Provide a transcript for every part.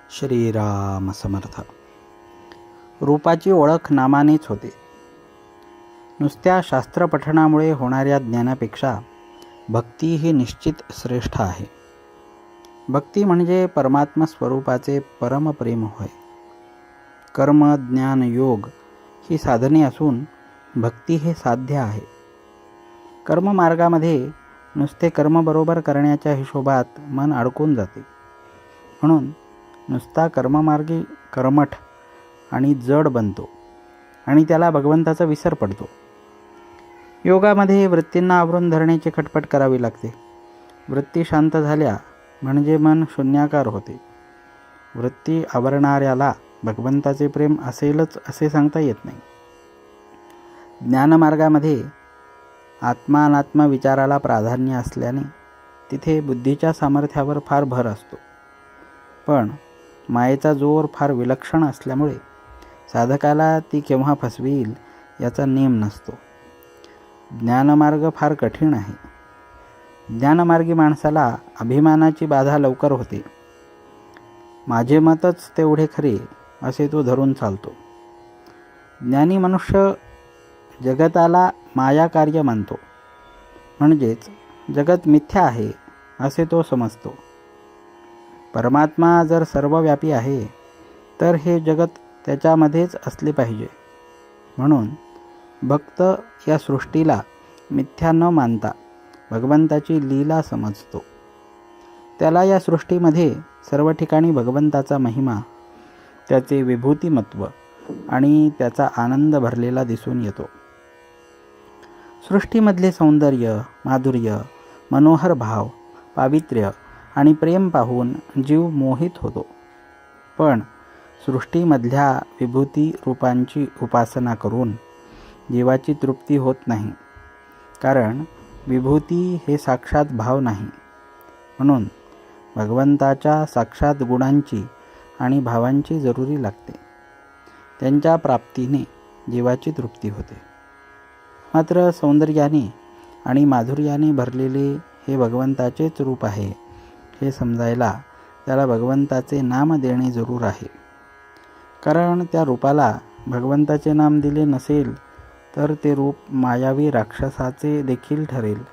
श्रीराम समर्थ. रूपाची ओळख नामानेच होते. नुसत्या शास्त्रपठणामुळे होणाऱ्या ज्ञानापेक्षा भक्ती ही निश्चित श्रेष्ठ आहे. भक्ती म्हणजे परमात्मा स्वरूपाचे परमप्रेम होय. कर्म, ज्ञान, योग ही साधने असून भक्ती हे साध्य आहे. कर्ममार्गामध्ये नुसते कर्म बरोबर करण्याच्या हिशोबात मन अडकून जाते. म्हणून नुसता कर्ममार्गी कर्मठ आणि जड बनतो आणि त्याला भगवंताचा विसर पडतो. योगामध्ये वृत्तींना आवरून धरण्याची खटपट करावी लागते. वृत्ती शांत झाल्या म्हणजे मन शून्याकार होते. वृत्ती आवरणाऱ्याला भगवंताचे प्रेम असेलच असे सांगता येत नाही. ज्ञानमार्गामध्ये आत्मा अनात्मा विचाराला प्राधान्य असल्याने तिथे बुद्धीच्या सामर्थ्यावर फार भर असतो. पण मायेचा जोर फार विलक्षण असल्यामुळे साधकाला ती केव्हा फसवील याचा नेम नसतो. ज्ञानमार्ग फार कठीण आहे. ज्ञानमार्गी माणसाला अभिमानाची बाधा लवकर होते. माझे मतच तेवढे खरे असे तो धरून चालतो. ज्ञानी मनुष्य जगताला मायाकार्य मानतो, म्हणजेच जगत मिथ्या आहे असे तो समजतो. परमात्मा जर सर्वव्यापी आहे तर हे जगत त्याच्यामध्येच असले पाहिजे. म्हणून भक्त या सृष्टीला मिथ्या न मानता भगवंताची लीला समजतो. त्याला या सृष्टीमध्ये सर्व ठिकाणी भगवंताचा महिमा, त्याचे विभूतिमत्व आणि त्याचा आनंद भरलेला दिसून येतो. सृष्टीमधले सौंदर्य, माधुर्य, मनोहर भाव, पावित्र्य आणि प्रेम पाहून जीव मोहित होतो. पण सृष्टीमधल्या विभूती रूपांची उपासना करून जीवाची तृप्ती होत नाही. कारण विभूती हे साक्षात भाव नाही. म्हणून भगवंताच्या साक्षात गुणांची आणि भावांची जरुरी लागते. त्यांच्या प्राप्तीने जीवाची तृप्ती होते. मात्र सौंदर्याने आणि माधुर्याने भरलेले हे भगवंताचेच रूप आहे हे समजायला त्याला भगवंताचे नाम देणे जरूर आहे. कारण त्या रूपाला भगवंताचे नाम दिले नसेल तर ते रूप मायावी राक्षसाचे देखील ठरेल.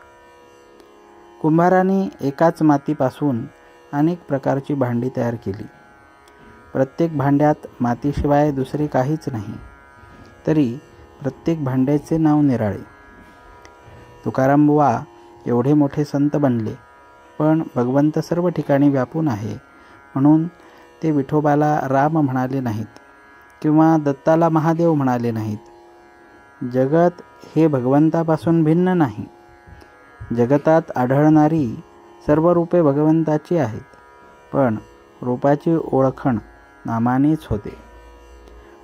कुंभाराने एकाच मातीपासून अनेक प्रकारची भांडी तयार केली. प्रत्येक भांड्यात मातीशिवाय दुसरे काहीच नाही, तरी प्रत्येक भांड्याचे नाव निराळे. तुकारामबुवा एवढे मोठे संत बनले, पण भगवंत सर्व ठिकाणी व्यापून आहे म्हणून ते विठोबाला राम म्हणाले नाहीत किंवा दत्ताला महादेव म्हणाले नाहीत. जगत हे भगवंतापासून भिन्न नाही. जगतात आढळणारी सर्व रूपे भगवंताची आहेत, पण रूपाची ओळखण नामानेच होते.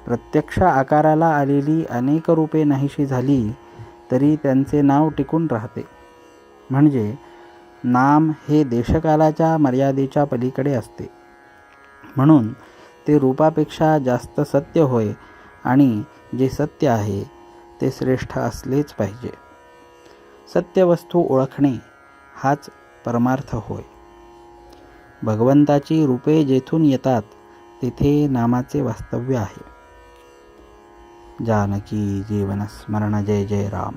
प्रत्यक्ष आकाराला आलेली अनेक रूपे नाहीशी झाली तरी त्यांचे नाव टिकून राहते. म्हणजे नाम हे देशकालाच्या मर्यादेच्या पलीकडे असते. म्हणून ते रूपापेक्षा जास्त सत्य होय आणि जे सत्य आहे ते श्रेष्ठ असलेच पाहिजे. सत्य वस्तू ओळखणे हाच परमार्थ होय. भगवंताची रूपे जेथून येतात तेथे नामाचे वास्तव्य आहे. जानकी जीवन स्मरण. जय जय राम.